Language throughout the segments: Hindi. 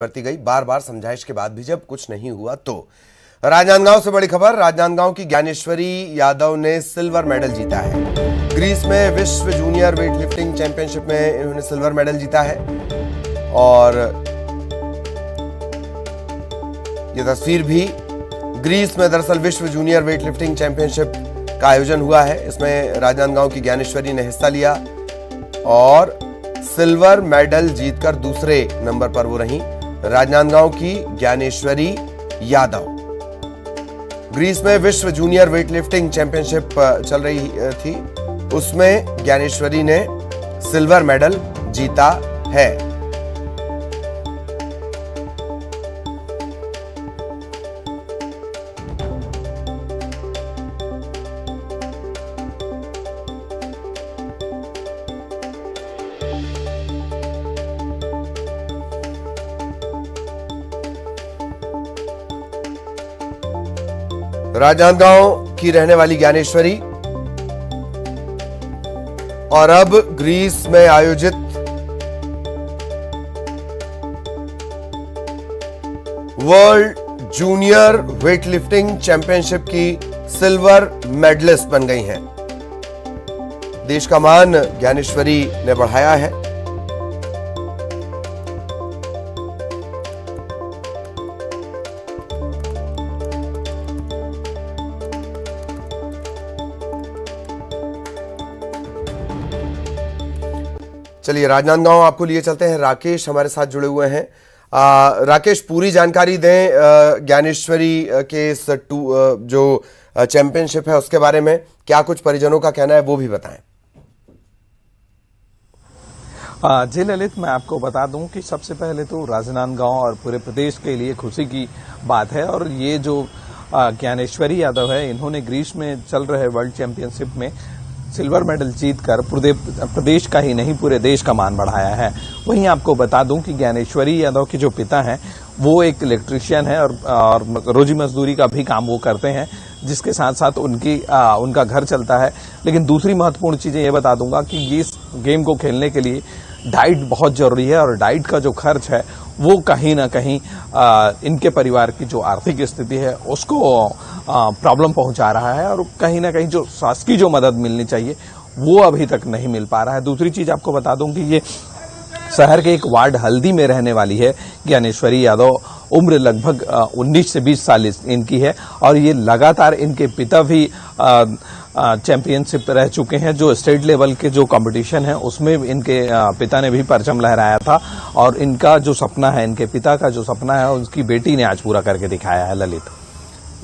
बरती गई। बार बार समझाइश के बाद भी जब कुछ नहीं हुआ तो राजनांदगांव से बड़ी खबर। राजनांदगांव की ज्ञानेश्वरी यादव ने सिल्वर मेडल जीता है। ग्रीस में विश्व जूनियर वेट लिफ्टिंग चैंपियनशिप में इन्होंने सिल्वर मेडल जीता है और ये तस्वीर भी ग्रीस में दरअसल विश्व जूनियर वेट लिफ्टिंग चैंपियनशिप का आयोजन हुआ है। इसमें राजनांदगांव की ज्ञानेश्वरी ने हिस्सा लिया और सिल्वर मेडल जीतकर दूसरे नंबर पर वो रही। राजनांदगांव की ज्ञानेश्वरी यादव। ग्रीस में विश्व जूनियर वेट लिफ्टिंग चैंपियनशिप चल रही थी, उसमें ज्ञानेश्वरी ने सिल्वर मेडल जीता है। राजनांदगांव की रहने वाली ज्ञानेश्वरी और अब ग्रीस में आयोजित वर्ल्ड जूनियर वेटलिफ्टिंग चैंपियनशिप की सिल्वर मेडलिस्ट बन गई हैं। देश का मान ज्ञानेश्वरी ने बढ़ाया है। चलिए राजनांदगांव आपको लिए चलते हैं। राकेश हमारे साथ जुड़े हुए हैं। राकेश, पूरी जानकारी दें ज्ञानेश्वरी के इस जो चैंपियनशिप है उसके बारे में। क्या कुछ परिजनों का कहना है वो भी बताएं। जी ललित, मैं आपको बता दूं कि सबसे पहले तो राजनांदगांव और पूरे प्रदेश के लिए खुशी की बात है। और ये जो ज्ञानेश्वरी यादव है, इन्होंने ग्रीस में चल रहे वर्ल्ड चैंपियनशिप में सिल्वर मेडल जीतकर प्रदेश का ही नहीं पूरे देश का मान बढ़ाया है। वहीं आपको बता दूं कि ज्ञानेश्वरी यादव के जो पिता हैं वो एक इलेक्ट्रीशियन है और रोजी मजदूरी का भी काम वो करते हैं, जिसके साथ साथ उनका घर चलता है। लेकिन दूसरी महत्वपूर्ण चीजें ये बता दूंगा कि इस गेम को खेलने के लिए डाइट बहुत जरूरी है और डाइट का जो खर्च है वो कहीं ना कहीं इनके परिवार की जो आर्थिक स्थिति है उसको प्रॉब्लम पहुंचा रहा है और कहीं ना कहीं जो शासकीय जो मदद मिलनी चाहिए वो अभी तक नहीं मिल पा रहा है। दूसरी चीज आपको बता दूं कि ये शहर के एक वार्ड हल्दी में रहने वाली है ज्ञानेश्वरी यादव। उम्र लगभग 19 से 20 साल इनकी है और ये लगातार इनके पिता भी चैंपियनशिप रह चुके हैं। जो स्टेट लेवल के जो कंपटीशन है उसमें इनके पिता ने भी परचम लहराया था और इनका जो सपना है, इनके पिता का जो सपना है, उसकी बेटी ने आज पूरा करके दिखाया है। ललित,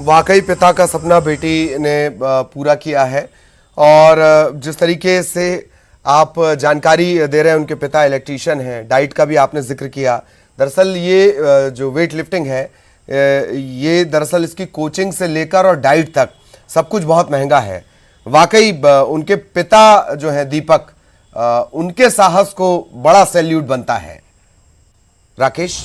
वाकई पिता का सपना बेटी ने पूरा किया है और जिस तरीके से आप जानकारी दे रहे हैं, उनके पिता इलेक्ट्रीशियन हैं, डाइट का भी आपने जिक्र किया। दरअसल ये जो वेट लिफ्टिंग है ये दरअसल इसकी कोचिंग से लेकर और डाइट तक सब कुछ बहुत महंगा है। वाकई उनके पिता जो है दीपक, उनके साहस को बड़ा सैल्यूट बनता है। राकेश।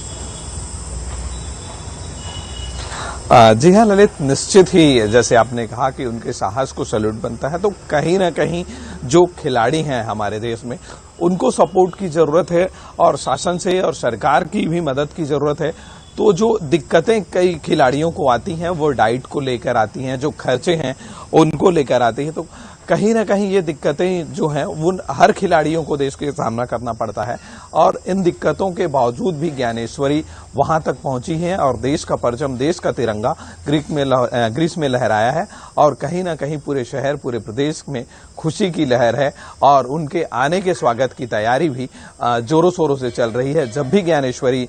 जी हाँ ललित, निश्चित ही जैसे आपने कहा कि उनके साहस को सैल्यूट बनता है। तो कहीं ना कहीं जो खिलाड़ी हैं हमारे देश में उनको सपोर्ट की जरूरत है और शासन से और सरकार की भी मदद की जरूरत है। तो जो दिक्कतें कई खिलाड़ियों को आती हैं वो डाइट को लेकर आती हैं, जो खर्चे हैं उनको लेकर आती हैं। तो कहीं ना कहीं ये दिक्कतें जो हैं वो हर खिलाड़ियों को देश के सामना करना पड़ता है और इन दिक्कतों के बावजूद भी ज्ञानेश्वरी वहां तक पहुंची है और देश का परचम, देश का तिरंगा ग्रीस में लहराया है और कहीं ना कहीं पूरे शहर, पूरे प्रदेश में खुशी की लहर है और उनके आने के स्वागत की तैयारी भी जोरों शोरों से चल रही है। जब भी ज्ञानेश्वरी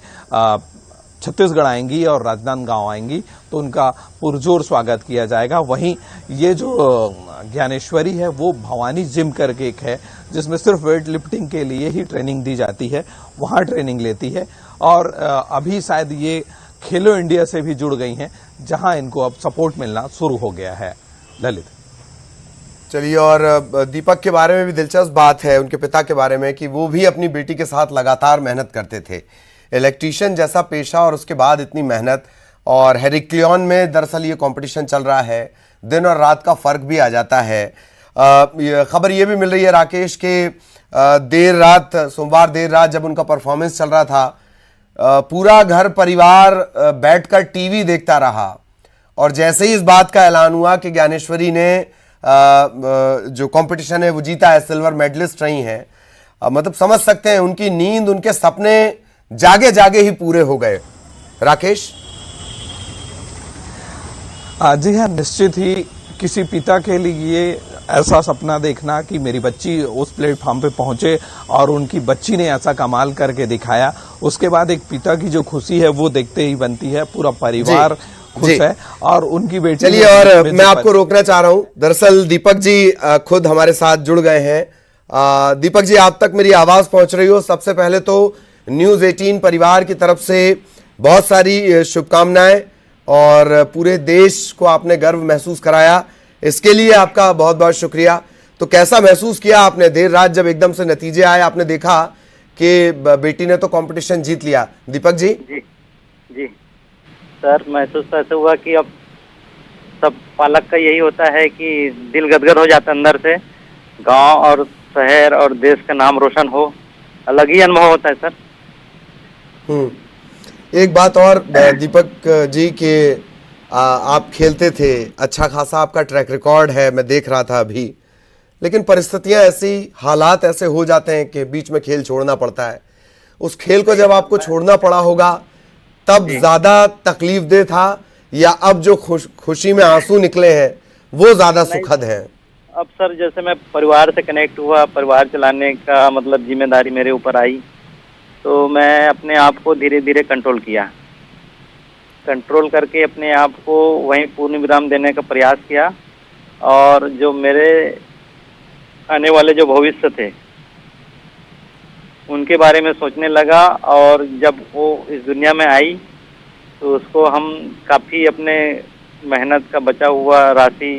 छत्तीसगढ़ आएंगी और राजनांदगांव आएंगी तो उनका पुरजोर स्वागत किया जाएगा। वहीं ये जो ज्ञानेश्वरी है वो भवानी जिम करके एक है जिसमें सिर्फ वेट लिफ्टिंग के लिए ही ट्रेनिंग दी जाती है, वहां ट्रेनिंग लेती है और अभी शायद ये खेलो इंडिया से भी जुड़ गई हैं जहां इनको अब सपोर्ट मिलना शुरू हो गया है। ललित, चलिए, और दीपक के बारे में भी दिलचस्प बात है, उनके पिता के बारे में, कि वो भी अपनी बेटी के साथ लगातार मेहनत करते थे। इलेक्ट्रीशियन जैसा पेशा और उसके बाद इतनी मेहनत। और हेरिक्लियन में दरअसल ये कंपटीशन चल रहा है, दिन और रात का फर्क भी आ जाता है। खबर ये भी मिल रही है राकेश के देर रात, सोमवार देर रात जब उनका परफॉर्मेंस चल रहा था पूरा घर परिवार बैठकर टीवी देखता रहा और जैसे ही इस बात का ऐलान हुआ कि ज्ञानेश्वरी ने जो कंपटीशन है वो जीता है, सिल्वर मेडलिस्ट रही हैं, मतलब समझ सकते हैं उनकी नींद, उनके सपने जागे जागे ही पूरे हो गए। राकेश? जी हाँ, निश्चित ही किसी पिता के लिए ऐसा सपना देखना कि मेरी बच्ची उस प्लेटफॉर्म पे पहुंचे और उनकी बच्ची ने ऐसा कमाल करके दिखाया, उसके बाद एक पिता की जो खुशी है वो देखते ही बनती है। पूरा परिवार खुश है और उनकी बेटी। चलिए, और मैं आपको रोकना चाह रहा हूं, दरअसल दीपक जी खुद हमारे साथ जुड़ गए हैं। दीपक जी, आप तक मेरी आवाज पहुंच रही हो? सबसे पहले तो न्यूज 18 परिवार की तरफ से बहुत सारी शुभकामनाएं और पूरे देश को आपने गर्व महसूस कराया, इसके लिए आपका बहुत बहुत शुक्रिया। तो कैसा महसूस किया आपने देर रात जब एकदम से नतीजे आए, आपने देखा कि बेटी ने तो कंपटीशन जीत लिया? दीपक जी? जी सर, महसूस तो ऐसे हुआ कि अब सब पालक का यही होता है कि दिल गदगद हो जाता है अंदर से। गांव और शहर और देश का नाम रोशन हो, अलग ही अनुभव होता है सर। एक बात और दीपक जी के आप खेलते थे, अच्छा खासा आपका ट्रैक रिकॉर्ड है, मैं देख रहा था अभी, लेकिन परिस्थितियां ऐसी, हालात ऐसे हो जाते हैं कि बीच में खेल छोड़ना पड़ता है। उस खेल को जब आपको छोड़ना पड़ा होगा तब ज्यादा तकलीफ दे था या अब जो खुशी में आंसू निकले हैं वो ज्यादा सुखद है? अब सर जैसे मैं परिवार से कनेक्ट हुआ, परिवार चलाने का मतलब जिम्मेदारी मेरे ऊपर आई, तो मैं अपने आप को धीरे धीरे कंट्रोल किया। कंट्रोल करके अपने आप को वहीं पूर्ण विराम देने का प्रयास किया और जो मेरे आने वाले जो भविष्य थे उनके बारे में सोचने लगा। और जब वो इस दुनिया में आई तो उसको हम काफ़ी अपने मेहनत का बचा हुआ राशि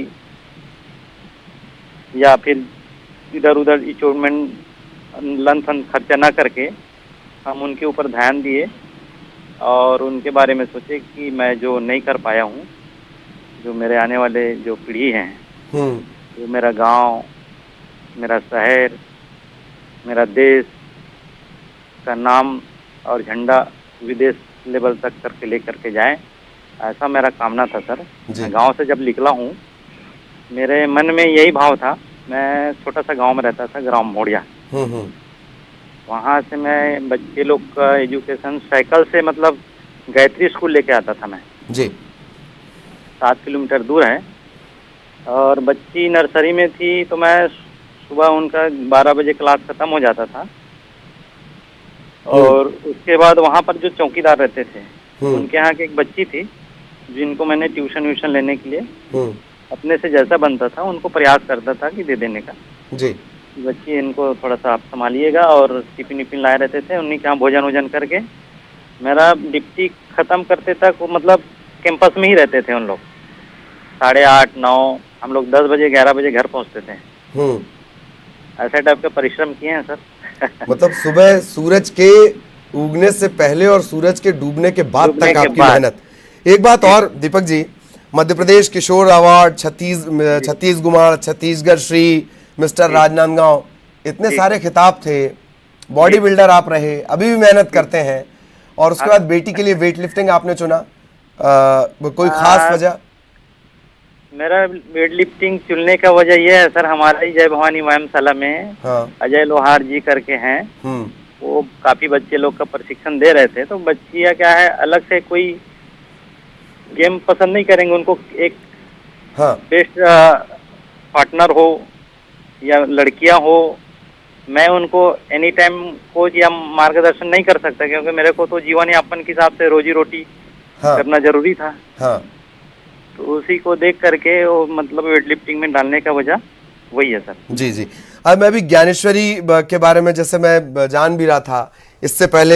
या फिर इधर उधर इंस्टॉलमेंट लन फन खर्चा ना करके हम उनके ऊपर ध्यान दिए और उनके बारे में सोचे कि मैं जो नहीं कर पाया हूँ, जो मेरे आने वाले जो पीढ़ी हैं, जो मेरा गांव, मेरा शहर, मेरा देश का नाम और झंडा विदेश लेवल तक करके ले करके जाए, ऐसा मेरा कामना था सर। मैं गांव से जब निकला हूँ मेरे मन में यही भाव था। मैं छोटा सा गांव में रहता था, ग्राम मोड़िया। वहाँ से मैं बच्चे लोग का एजुकेशन साइकिल से मतलब गायत्री स्कूल लेके आता था मैं जी। 7 किलोमीटर दूर है और बच्ची नर्सरी में थी तो मैं सुबह उनका 12 बजे क्लास खत्म हो जाता था और उसके बाद वहाँ पर जो चौकीदार रहते थे उनके यहाँ की एक बच्ची थी जिनको मैंने ट्यूशन व्यूशन लेने के लिए अपने से जैसा बनता था उनको प्रयास करता था कि दे देने का जी। बच्ची इनको थोड़ा सा आप संभालिएगा और टिफिन विफिन लाए रहते थे, उन्हीं के यहाँ भोजन वोजन करके मेरा ड्यूटी खत्म करते तक मतलब कैंपस में ही रहते थे उन लोग। 8:30 9 हम लोग 10 बजे 11 बजे घर पहुँचते थे। ऐसे टाइप के परिश्रम किए हैं सर। मतलब सुबह सूरज के उगने से पहले और सूरज के डूबने के बाद तक आपकी मेहनत। एक बात और दीपक जी, मध्य प्रदेश किशोर अवार्ड, छत्तीसगढ़, छत्तीसगढ़ श्री, मिस्टर राजनांदगांव, इतने सारे खिताब थे, बॉडी बिल्डर आप रहे, अभी भी मेहनत करते हैं और उसके बाद बेटी के लिए वेट लिफ्टिंग आपने चुना, कोई खास वजह? मेरा वेट लिफ्टिंग चुनने का वजह यह है सर, हमारे जय भवानी व्यायामशाला में अजय लोहार जी करके हैं, वो काफी बच्चे लोग का प्रशिक्षण दे रहे थे। तो बच्चियां क्या है अलग से कोई गेम पसंद नहीं करेंगे, उनको एक बेस्ट पार्टनर हो या लड़कियां हो, मैं उनको एनी टाइम कोच या मार्गदर्शन नहीं कर सकता क्योंकि मेरे को तो जीवन यापन के हिसाब से रोजी रोटी करना जरूरी था। तो उसी को देख करके वो मतलब वेट लिफ्टिंग में डालने का वजह वही है सर। जी जी। अब मैं भी ज्ञानेश्वरी के बारे में जैसे मैं जान भी रहा था, इससे पहले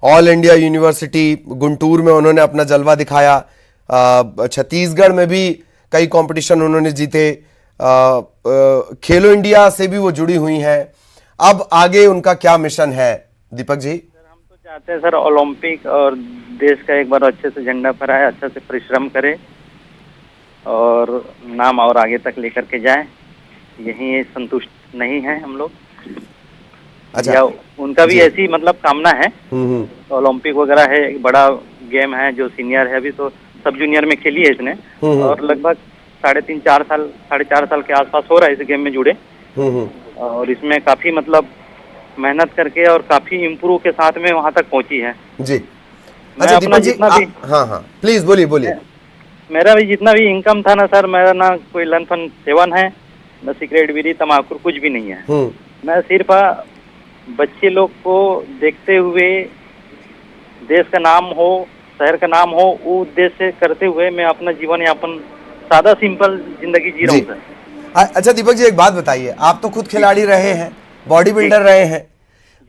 ऑल इंडिया यूनिवर्सिटी गुंटूर में उन्होंने अपना जलवा दिखाया, छत्तीसगढ़ में भी कई कंपटीशन उन्होंने जीते, खेलो इंडिया से भी वो जुड़ी हुई हैं। अब आगे उनका क्या मिशन है दीपक जी? सर हम तो चाहते हैं सर ओलंपिक और देश का एक बार अच्छे से झंडा फहराए, अच्छा से परिश्रम करे और नाम और आगे तक लेकर के जाए, यही संतुष्ट नहीं है हम लोग। अच्छा। या उनका भी ऐसी मतलब कामना है। तो ओलंपिक वगैरह है, एक बड़ा गेम है जो सीनियर है, अभी तो सब जूनियर में खेली है इसने, और लगभग 3.5-4 साल के आसपास हो रहा है इस गेम में जुड़े। और इसमें काफी मतलब मेहनत करके और काफी इम्प्रूव के साथ में वहां तक पहुंची है। जी। मैं अच्छा अपना दीपक जी, जितना भी हाँ हाँ प्लीज बोलिए बोलिए। मेरा भी जितना भी इनकम था ना सर, मेरा ना कोई लन फन सेवन है, न सिगरेट बीड़ी तम्बाकू, कुछ भी नहीं है। मैं सिर्फ बच्चे लोग को देखते हुए, देश का नाम हो, शहर का नाम हो, वो उद्देश्य से करते हुए मैं अपना जीवन यापन सादा सिंपल जिंदगी जी रहा हूँ सर। अच्छा दीपक जी, एक बात बताइए, आप तो खुद खिलाड़ी रहे हैं, बॉडी बिल्डर रहे हैं,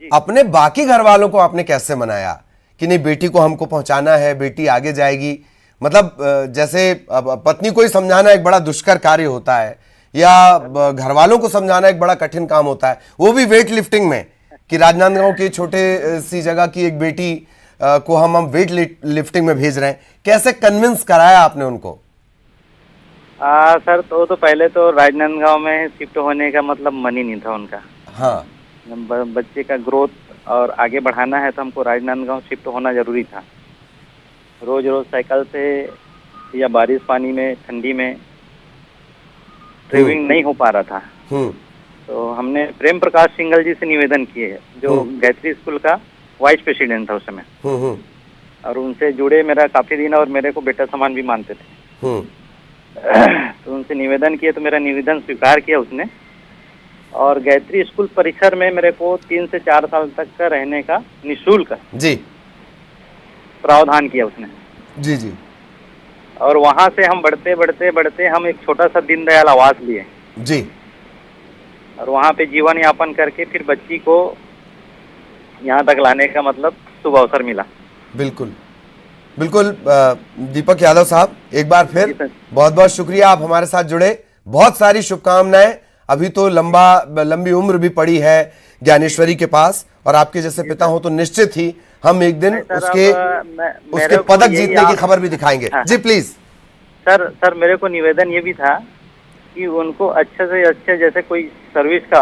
अपने बाकी घर वालों को आपने कैसे मनाया कि नहीं बेटी को हमको पहुंचाना है, बेटी आगे जाएगी? मतलब जैसे पत्नी को ही समझाना एक बड़ा दुष्कर कार्य होता है, या घर वालों को समझाना एक बड़ा कठिन काम होता है, वो भी वेट लिफ्टिंग में, कि राजनांदगांव की छोटे सी जगह की एक बेटी को हम वेट लिफ्टिंग में भेज रहे हैं। कैसे कन्विंस कराया आपने उनको? सर तो पहले तो राजनांदगांव में शिफ्ट होने का मतलब मन ही नहीं था उनका। हाँ। बच्चे का ग्रोथ और आगे बढ़ाना है तो हमको राजनांदगांव शिफ्ट होना जरूरी था। रोज रोज साइकिल से या बारिश पानी में, ठंडी में ट्रेवलिंग नहीं हो पा रहा था। तो हमने प्रेम प्रकाश सिंगल जी से निवेदन किए, जो गायत्री स्कूल का वाइस प्रेसिडेंट था उस समय, और उनसे जुड़े मेरा काफी दिन, और मेरे को बेटा समान भी मानते थे। तो उनसे निवेदन किए, तो मेरा निवेदन स्वीकार किया उसने, और गायत्री स्कूल परिसर में मेरे को 3 से 4 साल तक का रहने का निःशुल्क जी प्रावधान किया उसने। जी जी। और वहां से हम बढ़ते हम एक छोटा सा दीनदयाल आवास लिए जी, और वहां पे जीवन यापन करके फिर बच्ची को यहाँ तक लाने का मतलब शुभ अवसर मिला। बिल्कुल बिल्कुल। दीपक यादव साहब, एक बार फिर बहुत बहुत शुक्रिया, आप हमारे साथ जुड़े, बहुत सारी शुभकामनाएं। अभी तो लंबी उम्र भी पड़ी है ज्ञानेश्वरी के पास, और आपके जैसे पिता हो तो निश्चित ही हम एक दिन उसके पदक जीतने की खबर भी दिखाएंगे। जी प्लीज। सर मेरे को निवेदन ये भी था कि उनको अच्छे से अच्छे, जैसे कोई सर्विस का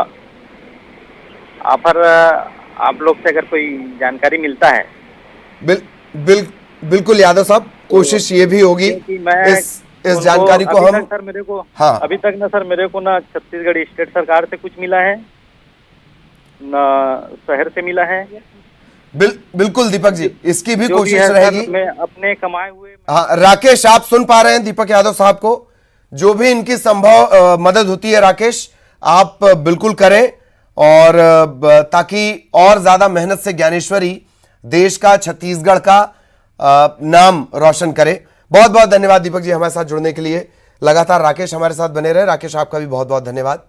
ऑफर आप लोग से अगर कोई जानकारी मिलता है। बिल्कुल यादव साहब, कोशिश ये भी होगी इस जानकारी को हम। सर मेरे को हाँ, अभी तक ना सर मेरे को ना छत्तीसगढ़ स्टेट सरकार से कुछ मिला है, ना शहर से मिला है। बिल्कुल दीपक जी, इसकी भी कोशिश रहेगी। मैं अपने कमाए हुए। हाँ राकेश, आप सुन पा रहे हैं दीपक यादव साहब को? जो भी इनकी संभव मदद होती है राकेश, आप बिल्कुल करें, और ताकि और ज्यादा मेहनत से ज्ञानेश्वरी देश का, छत्तीसगढ़ का नाम रोशन करे। बहुत बहुत धन्यवाद दीपक जी हमारे साथ जुड़ने के लिए। लगातार राकेश हमारे साथ बने रहे। राकेश, आपका भी बहुत बहुत धन्यवाद।